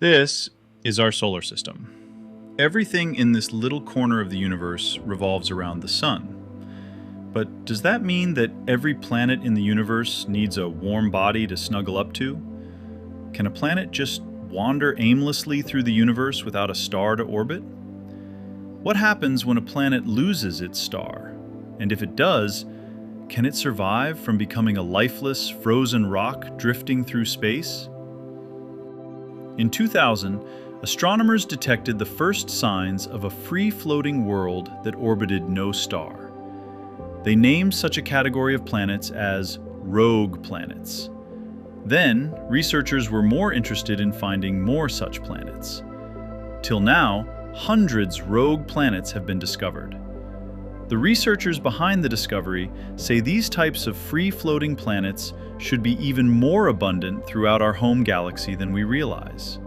This is our solar system. Everything in this little corner of the universe revolves around the sun. But does that mean that every planet in the universe needs a warm body to snuggle up to? Can a planet just wander aimlessly through the universe without a star to orbit? What happens when a planet loses its star? And if it does, can it survive from becoming a lifeless, frozen rock drifting through space? In 2000, astronomers detected the first signs of a free-floating world that orbited no star. They named such a category of planets as rogue planets. Then, researchers were more interested in finding more such planets. Till now, hundreds of rogue planets have been discovered. The researchers behind the discovery say these types of free-floating planets should be even more abundant throughout our home galaxy than we realize.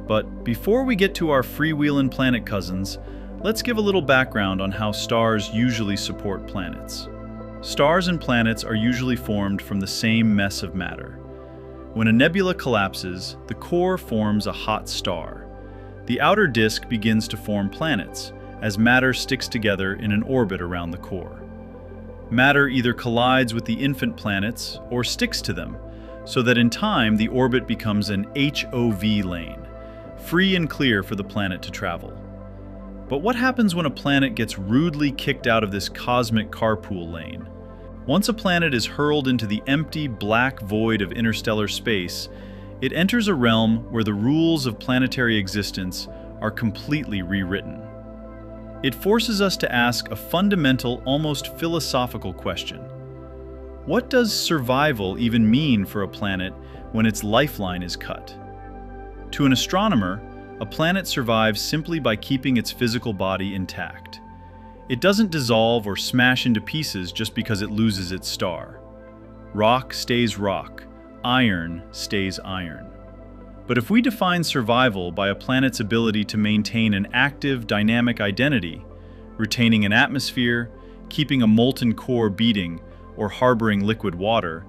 But before we get to our freewheeling planet cousins, let's give a little background on how stars usually support planets. Stars and planets are usually formed from the same mess of matter. When a nebula collapses, the core forms a hot star. The outer disk begins to form planets, as matter sticks together in an orbit around the core. Matter either collides with the infant planets or sticks to them, so that in time the orbit becomes an HOV lane, free and clear for the planet to travel. But what happens when a planet gets rudely kicked out of this cosmic carpool lane? Once a planet is hurled into the empty, black void of interstellar space, it enters a realm where the rules of planetary existence are completely rewritten. It forces us to ask a fundamental, almost philosophical question. What does survival even mean for a planet when its lifeline is cut? To an astronomer, a planet survives simply by keeping its physical body intact. It doesn't dissolve or smash into pieces just because it loses its star. Rock stays rock, iron stays iron. But if we define survival by a planet's ability to maintain an active, dynamic identity, retaining an atmosphere, keeping a molten core beating, or harboring liquid water,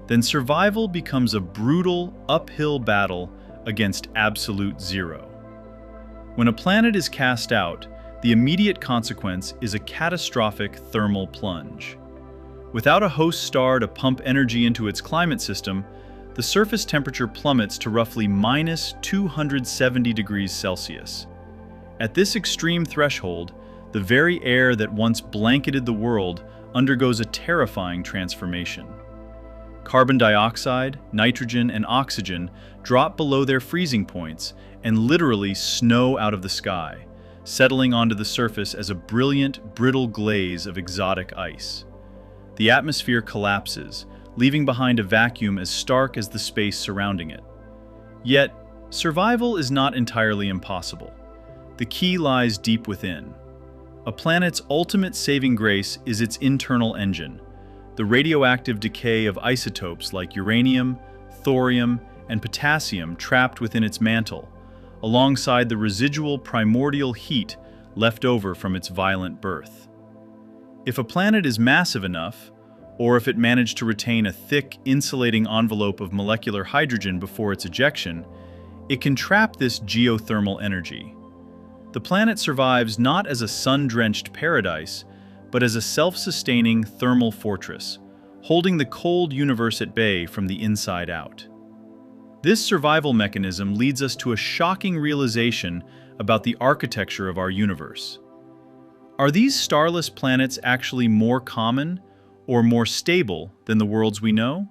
then survival becomes a brutal, uphill battle against absolute zero. When a planet is cast out, the immediate consequence is a catastrophic thermal plunge. Without a host star to pump energy into its climate system, the surface temperature plummets to roughly minus 270 degrees Celsius. At this extreme threshold, the very air that once blanketed the world undergoes a terrifying transformation. Carbon dioxide, nitrogen, and oxygen drop below their freezing points and literally snow out of the sky, settling onto the surface as a brilliant, brittle glaze of exotic ice. The atmosphere collapses, leaving behind a vacuum as stark as the space surrounding it. Yet, survival is not entirely impossible. The key lies deep within. A planet's ultimate saving grace is its internal engine, the radioactive decay of isotopes like uranium, thorium, and potassium trapped within its mantle, alongside the residual primordial heat left over from its violent birth. If a planet is massive enough, or if it managed to retain a thick, insulating envelope of molecular hydrogen before its ejection, it can trap this geothermal energy. The planet survives not as a sun-drenched paradise, but as a self-sustaining thermal fortress, holding the cold universe at bay from the inside out. This survival mechanism leads us to a shocking realization about the architecture of our universe. Are these starless planets actually more common or more stable than the worlds we know?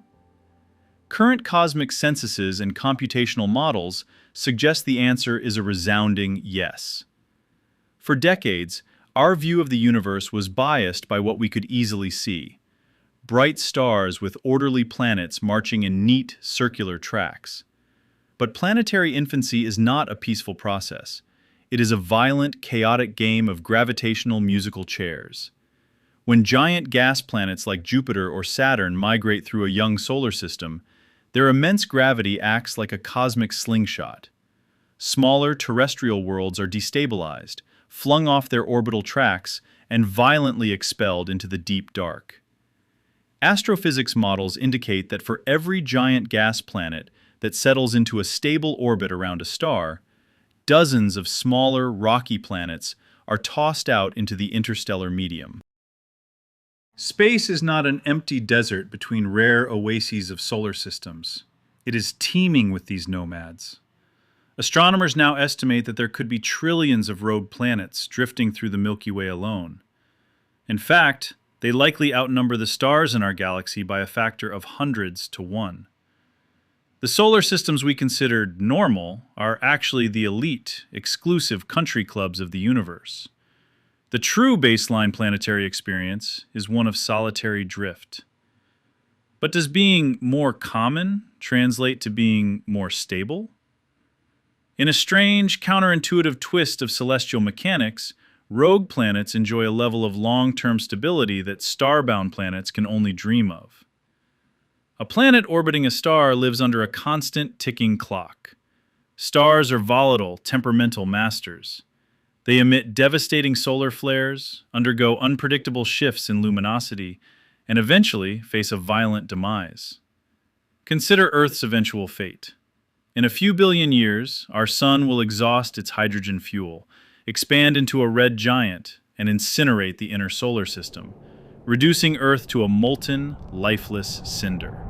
Current cosmic censuses and computational models suggest the answer is a resounding yes. For decades, our view of the universe was biased by what we could easily see: bright stars with orderly planets marching in neat, circular tracks. But planetary infancy is not a peaceful process. It is a violent, chaotic game of gravitational musical chairs. When giant gas planets like Jupiter or Saturn migrate through a young solar system, their immense gravity acts like a cosmic slingshot. Smaller terrestrial worlds are destabilized, flung off their orbital tracks, and violently expelled into the deep dark. Astrophysics models indicate that for every giant gas planet, that settles into a stable orbit around a star, dozens of smaller, rocky planets are tossed out into the interstellar medium. Space is not an empty desert between rare oases of solar systems. It is teeming with these nomads. Astronomers now estimate that there could be trillions of rogue planets drifting through the Milky Way alone. In fact, they likely outnumber the stars in our galaxy by a factor of hundreds to one. The solar systems we considered normal are actually the elite, exclusive country clubs of the universe. The true baseline planetary experience is one of solitary drift. But does being more common translate to being more stable? In a strange, counterintuitive twist of celestial mechanics, rogue planets enjoy a level of long-term stability that starbound planets can only dream of. A planet orbiting a star lives under a constant ticking clock. Stars are volatile, temperamental masters. They emit devastating solar flares, undergo unpredictable shifts in luminosity, and eventually face a violent demise. Consider Earth's eventual fate. In a few billion years, our sun will exhaust its hydrogen fuel, expand into a red giant, and incinerate the inner solar system, reducing Earth to a molten, lifeless cinder.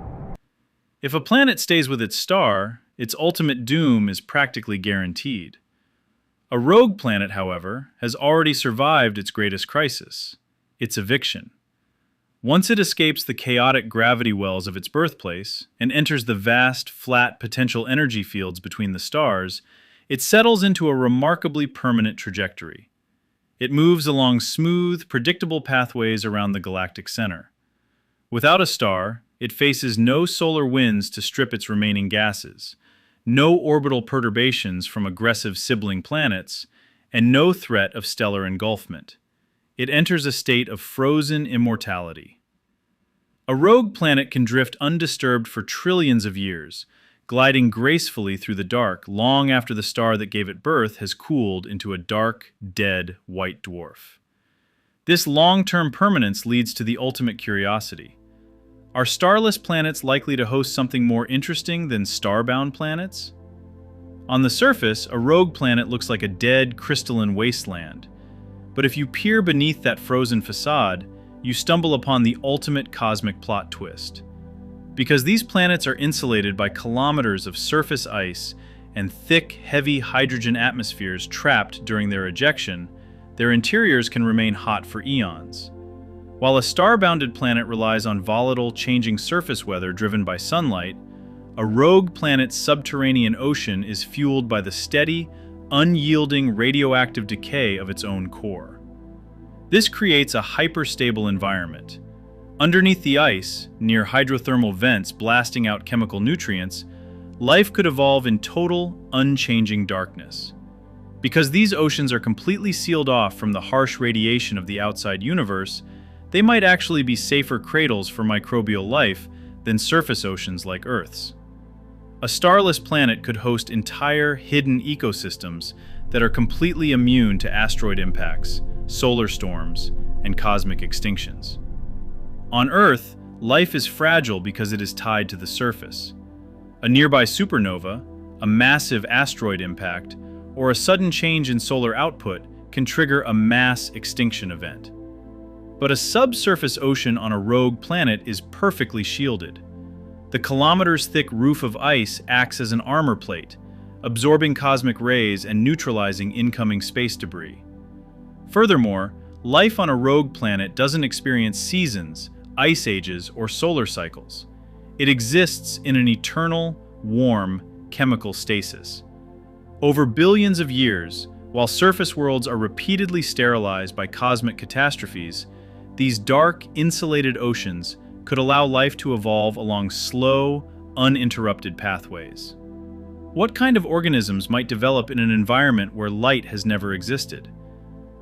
If a planet stays with its star, its ultimate doom is practically guaranteed. A rogue planet, however, has already survived its greatest crisis, its eviction. Once it escapes the chaotic gravity wells of its birthplace and enters the vast, flat potential energy fields between the stars, it settles into a remarkably permanent trajectory. It moves along smooth, predictable pathways around the galactic center. Without a star, it faces no solar winds to strip its remaining gases, no orbital perturbations from aggressive sibling planets, and no threat of stellar engulfment. It enters a state of frozen immortality. A rogue planet can drift undisturbed for trillions of years, gliding gracefully through the dark long after the star that gave it birth has cooled into a dark, dead white dwarf. This long-term permanence leads to the ultimate curiosity. Are starless planets likely to host something more interesting than starbound planets? On the surface, a rogue planet looks like a dead, crystalline wasteland. But if you peer beneath that frozen facade, you stumble upon the ultimate cosmic plot twist. Because these planets are insulated by kilometers of surface ice and thick, heavy hydrogen atmospheres trapped during their ejection, their interiors can remain hot for eons. While a star-bounded planet relies on volatile, changing surface weather driven by sunlight, a rogue planet's subterranean ocean is fueled by the steady, unyielding radioactive decay of its own core. This creates a hyperstable environment. Underneath the ice, near hydrothermal vents blasting out chemical nutrients, life could evolve in total, unchanging darkness. Because these oceans are completely sealed off from the harsh radiation of the outside universe, they might actually be safer cradles for microbial life than surface oceans like Earth's. A starless planet could host entire hidden ecosystems that are completely immune to asteroid impacts, solar storms, and cosmic extinctions. On Earth, life is fragile because it is tied to the surface. A nearby supernova, a massive asteroid impact, or a sudden change in solar output can trigger a mass extinction event. But a subsurface ocean on a rogue planet is perfectly shielded. The kilometers-thick roof of ice acts as an armor plate, absorbing cosmic rays and neutralizing incoming space debris. Furthermore, life on a rogue planet doesn't experience seasons, ice ages, or solar cycles. It exists in an eternal, warm, chemical stasis. Over billions of years, while surface worlds are repeatedly sterilized by cosmic catastrophes, these dark, insulated oceans could allow life to evolve along slow, uninterrupted pathways. What kind of organisms might develop in an environment where light has never existed?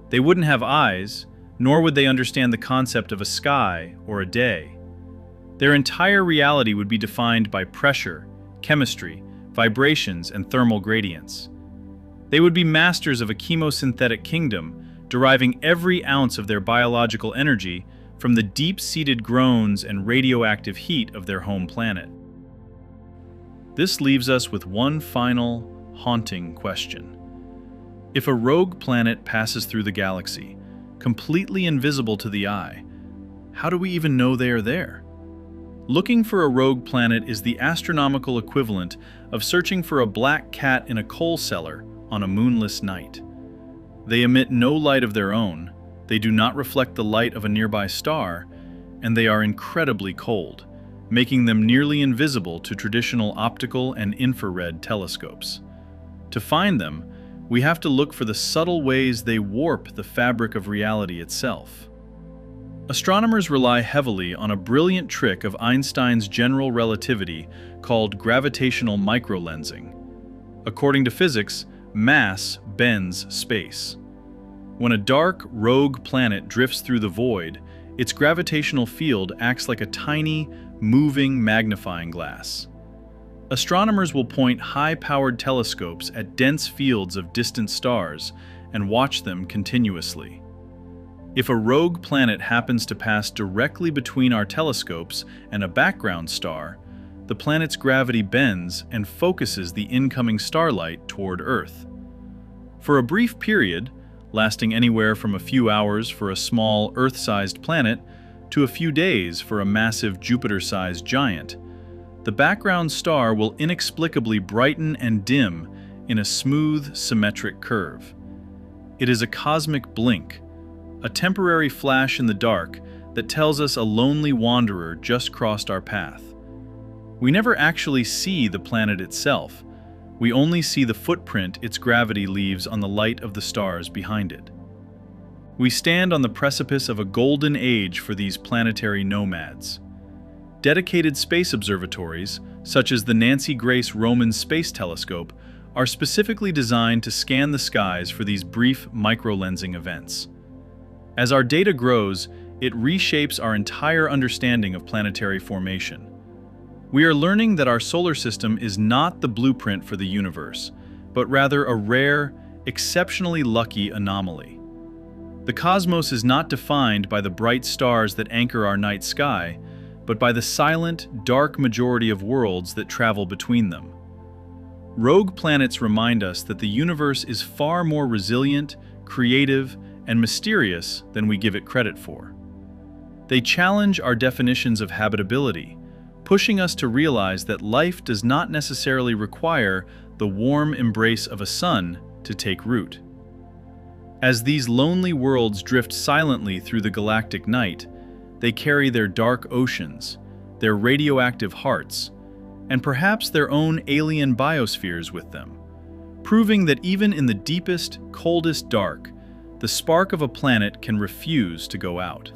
They wouldn't have eyes, nor would they understand the concept of a sky or a day. Their entire reality would be defined by pressure, chemistry, vibrations, and thermal gradients. They would be masters of a chemosynthetic kingdom, deriving every ounce of their biological energy from the deep-seated groans and radioactive heat of their home planet. This leaves us with one final, haunting question. If a rogue planet passes through the galaxy, completely invisible to the eye, how do we even know they are there? Looking for a rogue planet is the astronomical equivalent of searching for a black cat in a coal cellar on a moonless night. They emit no light of their own, they do not reflect the light of a nearby star, and they are incredibly cold, making them nearly invisible to traditional optical and infrared telescopes. To find them, we have to look for the subtle ways they warp the fabric of reality itself. Astronomers rely heavily on a brilliant trick of Einstein's general relativity called gravitational microlensing. According to physics, mass bends space. When a dark, rogue planet drifts through the void, its gravitational field acts like a tiny, moving magnifying glass. Astronomers will point high-powered telescopes at dense fields of distant stars and watch them continuously. If a rogue planet happens to pass directly between our telescopes and a background star, the planet's gravity bends and focuses the incoming starlight toward Earth. For a brief period, lasting anywhere from a few hours for a small Earth-sized planet to a few days for a massive Jupiter-sized giant, the background star will inexplicably brighten and dim in a smooth, symmetric curve. It is a cosmic blink, a temporary flash in the dark that tells us a lonely wanderer just crossed our path. We never actually see the planet itself. We only see the footprint its gravity leaves on the light of the stars behind it. We stand on the precipice of a golden age for these planetary nomads. Dedicated space observatories, such as the Nancy Grace Roman Space Telescope, are specifically designed to scan the skies for these brief microlensing events. As our data grows, it reshapes our entire understanding of planetary formation. We are learning that our solar system is not the blueprint for the universe, but rather a rare, exceptionally lucky anomaly. The cosmos is not defined by the bright stars that anchor our night sky, but by the silent, dark majority of worlds that travel between them. Rogue planets remind us that the universe is far more resilient, creative, and mysterious than we give it credit for. They challenge our definitions of habitability, pushing us to realize that life does not necessarily require the warm embrace of a sun to take root. As these lonely worlds drift silently through the galactic night, they carry their dark oceans, their radioactive hearts, and perhaps their own alien biospheres with them, proving that even in the deepest, coldest dark, the spark of a planet can refuse to go out.